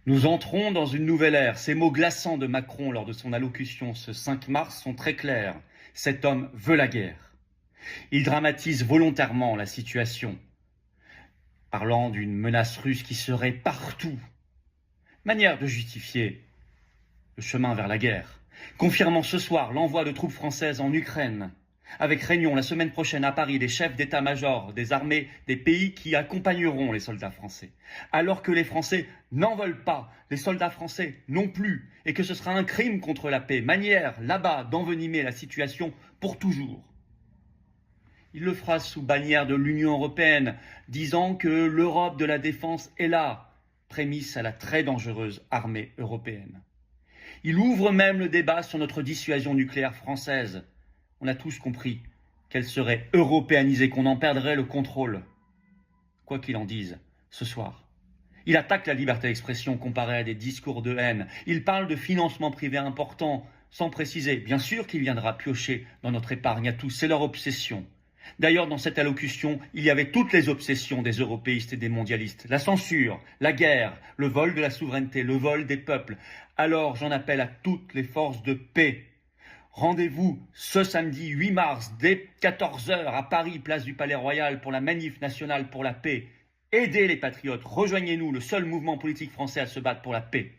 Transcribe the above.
Nous entrons dans une nouvelle ère. Ces mots glaçants de Macron lors de son allocution ce 5 mars sont très clairs. Cet homme veut la guerre. Il dramatise volontairement la situation, parlant d'une menace russe qui serait partout. Manière de justifier le chemin vers la guerre, confirmant ce soir l'envoi de troupes françaises en Ukraine, avec réunion la semaine prochaine à Paris des chefs d'état-major des armées des pays qui accompagneront les soldats français. Alors que les Français n'en veulent pas, les soldats français non plus, et que ce sera un crime contre la paix, manière là-bas d'envenimer la situation pour toujours. Il le fera sous bannière de l'Union européenne, disant que l'Europe de la défense est là, prémisse à la très dangereuse armée européenne. Il ouvre même le débat sur notre dissuasion nucléaire française. On a tous compris qu'elle serait européanisée, qu'on en perdrait le contrôle. Quoi qu'il en dise, ce soir, il attaque la liberté d'expression comparée à des discours de haine. Il parle de financement privé important, sans préciser. Bien sûr qu'il viendra piocher dans notre épargne à tous, c'est leur obsession. D'ailleurs, dans cette allocution, il y avait toutes les obsessions des européistes et des mondialistes. La censure, la guerre, le vol de la souveraineté, le vol des peuples. Alors, j'en appelle à toutes les forces de paix. Rendez-vous ce samedi 8 mars dès 14 h à Paris, place du Palais Royal, pour la manif nationale pour la paix. Aidez les patriotes, rejoignez-nous, le seul mouvement politique français à se battre pour la paix.